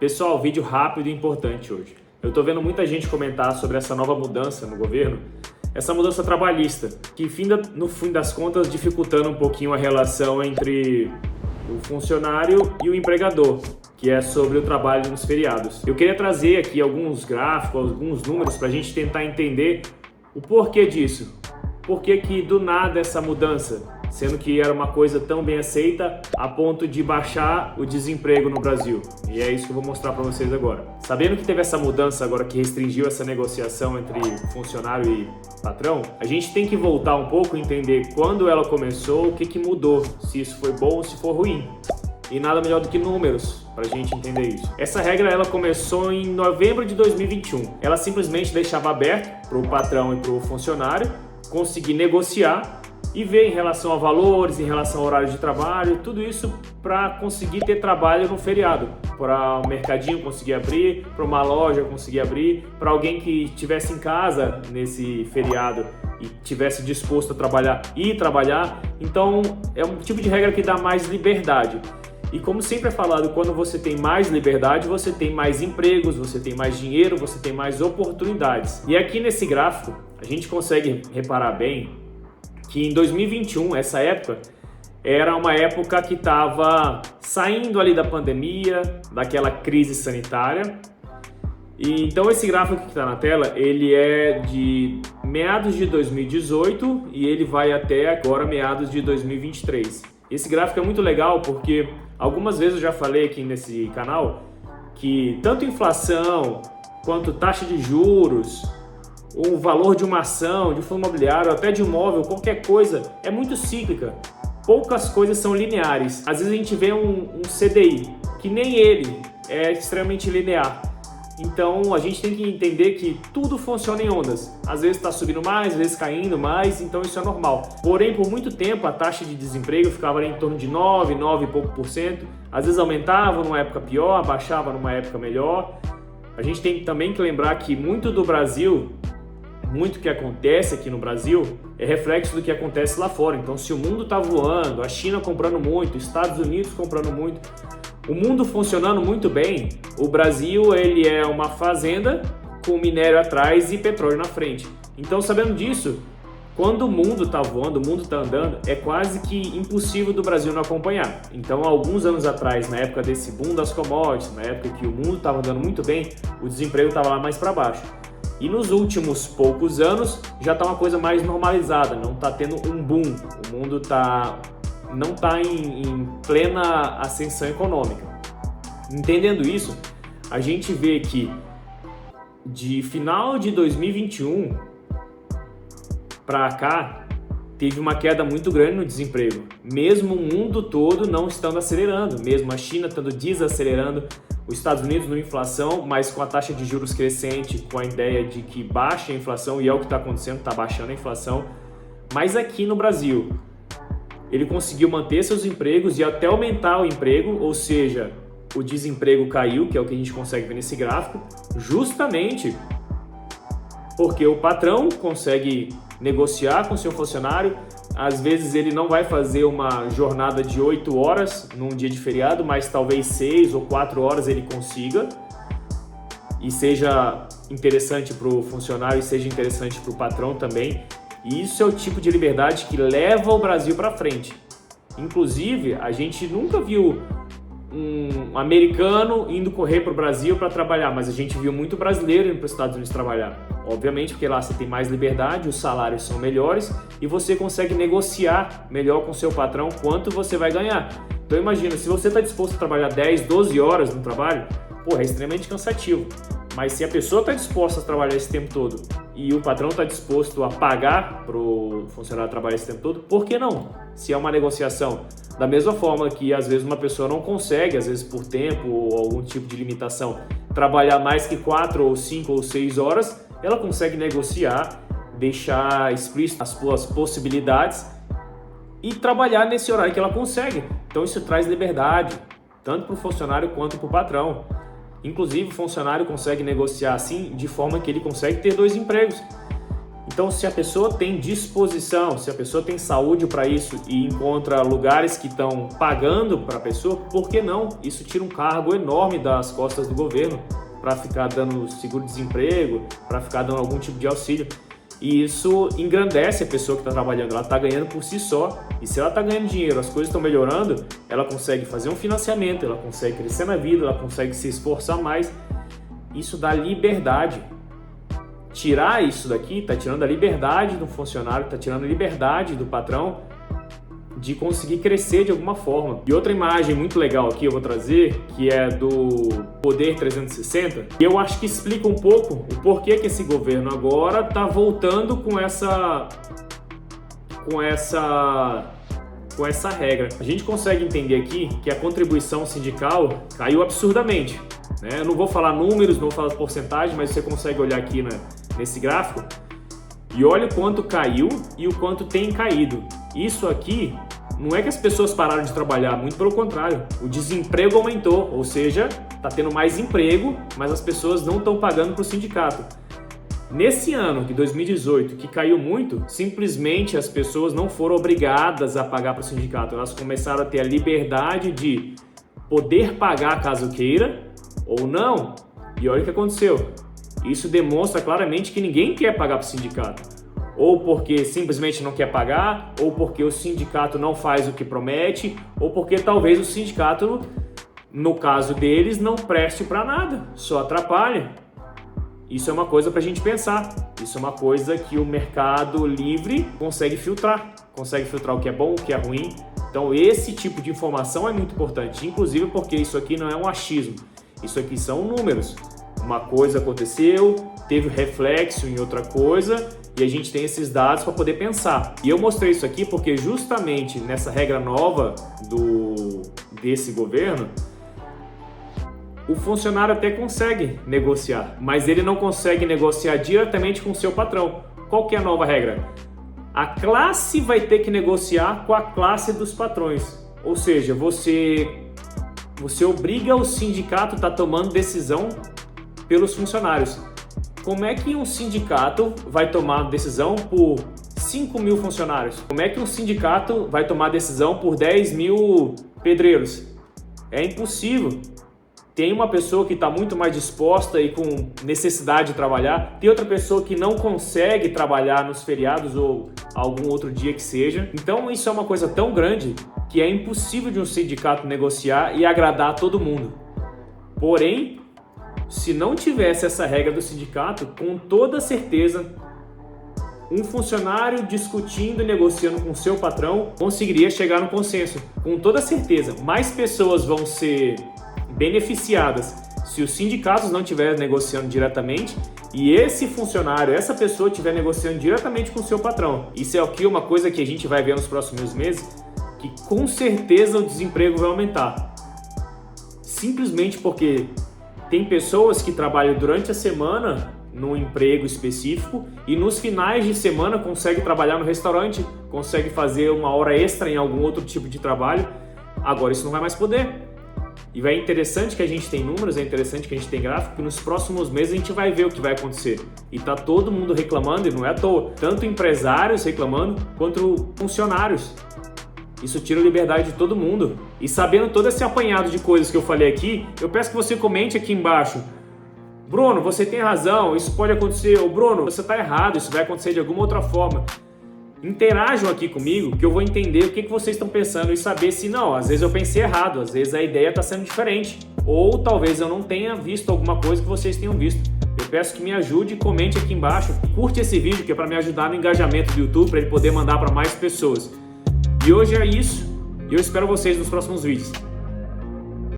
Pessoal, vídeo rápido e importante hoje. Eu tô vendo muita gente comentar sobre essa nova mudança no governo, essa mudança trabalhista, que no fim das contas dificultando um pouquinho a relação entre o funcionário e o empregador, que é sobre o trabalho nos feriados. Eu queria trazer aqui alguns gráficos, alguns números para a gente tentar entender o porquê disso. Por que do nada essa mudança? Sendo que era uma coisa tão bem aceita a ponto de baixar o desemprego no Brasil. E é isso que eu vou mostrar para vocês agora. Sabendo que teve essa mudança agora que restringiu essa negociação entre funcionário e patrão, a gente tem que voltar um pouco e entender quando ela começou, o que mudou, se isso foi bom ou se for ruim. E nada melhor do que números para a gente entender isso. Essa regra ela começou em novembro de 2021. Ela simplesmente deixava aberto para o patrão e para o funcionário conseguir negociar e ver em relação a valores, em relação ao horário de trabalho, tudo isso para conseguir ter trabalho no feriado, para o mercadinho conseguir abrir, para uma loja conseguir abrir, para alguém que estivesse em casa nesse feriado e tivesse disposto a trabalhar e trabalhar. Então é um tipo de regra que dá mais liberdade. E como sempre é falado, quando você tem mais liberdade, você tem mais empregos, você tem mais dinheiro, você tem mais oportunidades. E aqui nesse gráfico, a gente consegue reparar bem que em 2021, essa época, era uma época que estava saindo ali da pandemia, daquela crise sanitária. E então esse gráfico que está na tela, ele é de meados de 2018 e ele vai até agora meados de 2023. Esse gráfico é muito legal porque algumas vezes eu já falei aqui nesse canal que tanto inflação quanto taxa de juros, o valor de uma ação, de um fundo imobiliário, até de um imóvel, qualquer coisa, é muito cíclica. Poucas coisas são lineares. Às vezes a gente vê um CDI, que nem ele é extremamente linear. Então a gente tem que entender que tudo funciona em ondas. Às vezes está subindo mais, às vezes caindo mais, então isso é normal. Porém, por muito tempo a taxa de desemprego ficava ali em torno de 9 e pouco por cento. Às vezes aumentava numa época pior, abaixava numa época melhor. A gente tem também que lembrar que muito que acontece aqui no Brasil é reflexo do que acontece lá fora. Então, se o mundo está voando, a China comprando muito, os Estados Unidos comprando muito, o mundo funcionando muito bem, o Brasil ele é uma fazenda com minério atrás e petróleo na frente. Então, sabendo disso, quando o mundo está voando, o mundo está andando, é quase que impossível do Brasil não acompanhar. Então, alguns anos atrás, na época desse boom das commodities, na época que o mundo estava andando muito bem, o desemprego estava lá mais para baixo. E nos últimos poucos anos já está uma coisa mais normalizada, não está tendo um boom, o mundo não está em plena ascensão econômica. Entendendo isso, a gente vê que de final de 2021 para cá teve uma queda muito grande no desemprego, mesmo o mundo todo não estando acelerando, mesmo a China estando desacelerando, os Estados Unidos na inflação, mas com a taxa de juros crescente, com a ideia de que baixa a inflação, e é o que está acontecendo, está baixando a inflação. Mas aqui no Brasil, ele conseguiu manter seus empregos e até aumentar o emprego, ou seja, o desemprego caiu, que é o que a gente consegue ver nesse gráfico, justamente porque o patrão consegue negociar com seu funcionário. Às vezes ele não vai fazer uma jornada de 8 horas num dia de feriado, mas talvez 6 ou 4 horas ele consiga e seja interessante para o funcionário e seja interessante para o patrão também. E isso é o tipo de liberdade que leva o Brasil para frente. Inclusive, a gente nunca viu um americano indo correr para o Brasil para trabalhar, mas a gente viu muito brasileiro indo para os Estados Unidos trabalhar. Obviamente, porque lá você tem mais liberdade, os salários são melhores e você consegue negociar melhor com o seu patrão quanto você vai ganhar. Então imagina, se você está disposto a trabalhar 10, 12 horas no trabalho, é extremamente cansativo. Mas se a pessoa está disposta a trabalhar esse tempo todo e o patrão está disposto a pagar para o funcionário trabalhar esse tempo todo, por que não? Se é uma negociação. Da mesma forma que às vezes uma pessoa não consegue, às vezes por tempo ou algum tipo de limitação, trabalhar mais que 4 ou 5 ou 6 horas, ela consegue negociar, deixar explícito as suas possibilidades e trabalhar nesse horário que ela consegue. Então isso traz liberdade, tanto para o funcionário quanto para o patrão. Inclusive o funcionário consegue negociar assim de forma que ele consegue ter 2 empregos. Então, se a pessoa tem disposição, se a pessoa tem saúde para isso e encontra lugares que estão pagando para a pessoa, por que não? Isso tira um cargo enorme das costas do governo para ficar dando seguro-desemprego, para ficar dando algum tipo de auxílio. E isso engrandece a pessoa que está trabalhando, ela está ganhando por si só. E se ela está ganhando dinheiro, as coisas estão melhorando, ela consegue fazer um financiamento, ela consegue crescer na vida, ela consegue se esforçar mais. Isso dá liberdade. Tirar isso daqui está tirando a liberdade do funcionário, está tirando a liberdade do patrão de conseguir crescer de alguma forma. E outra imagem muito legal aqui eu vou trazer, que é do Poder 360, e eu acho que explica um pouco o porquê que esse governo agora está voltando com essa regra. A gente consegue entender aqui que a contribuição sindical caiu absurdamente, né? Eu não vou falar números, não vou falar porcentagem, mas você consegue olhar aqui nesse gráfico e olha o quanto caiu e o quanto tem caído. Isso aqui não é que as pessoas pararam de trabalhar, muito pelo contrário, o desemprego aumentou, ou seja, está tendo mais emprego, mas as pessoas não estão pagando para o sindicato. Nesse ano de 2018, que caiu muito, simplesmente as pessoas não foram obrigadas a pagar para o sindicato, elas começaram a ter a liberdade de poder pagar caso queira ou não, e olha o que aconteceu. Isso demonstra claramente que ninguém quer pagar para o sindicato. Ou porque simplesmente não quer pagar, ou porque o sindicato não faz o que promete, ou porque talvez o sindicato, no caso deles, não preste para nada, só atrapalha. Isso é uma coisa para a gente pensar. Isso é uma coisa que o mercado livre consegue filtrar o que é bom, o que é ruim. Então esse tipo de informação é muito importante, inclusive porque isso aqui não é um achismo, isso aqui são números. Uma coisa aconteceu, teve reflexo em outra coisa e a gente tem esses dados para poder pensar. E eu mostrei isso aqui porque justamente nessa regra nova desse governo, o funcionário até consegue negociar, mas ele não consegue negociar diretamente com o seu patrão. Qual que é a nova regra? A classe vai ter que negociar com a classe dos patrões. Ou seja, você obriga o sindicato a estar tomando decisão pelos funcionários. Como é que um sindicato vai tomar decisão por 5 mil funcionários? Como é que um sindicato vai tomar decisão por 10 mil pedreiros? É impossível. Tem uma pessoa que está muito mais disposta e com necessidade de trabalhar, tem outra pessoa que não consegue trabalhar nos feriados ou algum outro dia que seja. Então isso é uma coisa tão grande que é impossível de um sindicato negociar e agradar a todo mundo. Porém, se não tivesse essa regra do sindicato, com toda certeza, um funcionário discutindo e negociando com seu patrão conseguiria chegar no consenso. Com toda certeza, mais pessoas vão ser beneficiadas se os sindicatos não estiverem negociando diretamente e esse funcionário, essa pessoa estiver negociando diretamente com o seu patrão. Isso é aqui uma coisa que a gente vai ver nos próximos meses, que com certeza o desemprego vai aumentar. Simplesmente porque tem pessoas que trabalham durante a semana num emprego específico e nos finais de semana consegue trabalhar no restaurante, consegue fazer uma hora extra em algum outro tipo de trabalho. Agora isso não vai mais poder. E é interessante que a gente tem números, é interessante que a gente tem gráfico, que nos próximos meses a gente vai ver o que vai acontecer. E tá todo mundo reclamando, e não é à toa. Tanto empresários reclamando, quanto funcionários. Isso tira a liberdade de todo mundo. E sabendo todo esse apanhado de coisas que eu falei aqui, eu peço que você comente aqui embaixo. Bruno, você tem razão, isso pode acontecer. Ou Bruno, você está errado, isso vai acontecer de alguma outra forma. Interajam aqui comigo que eu vou entender o que vocês estão pensando e saber se não, às vezes eu pensei errado, às vezes a ideia está sendo diferente. Ou talvez eu não tenha visto alguma coisa que vocês tenham visto. Eu peço que me ajude e comente aqui embaixo. Curte esse vídeo que é para me ajudar no engajamento do YouTube, para ele poder mandar para mais pessoas. E hoje é isso, e eu espero vocês nos próximos vídeos.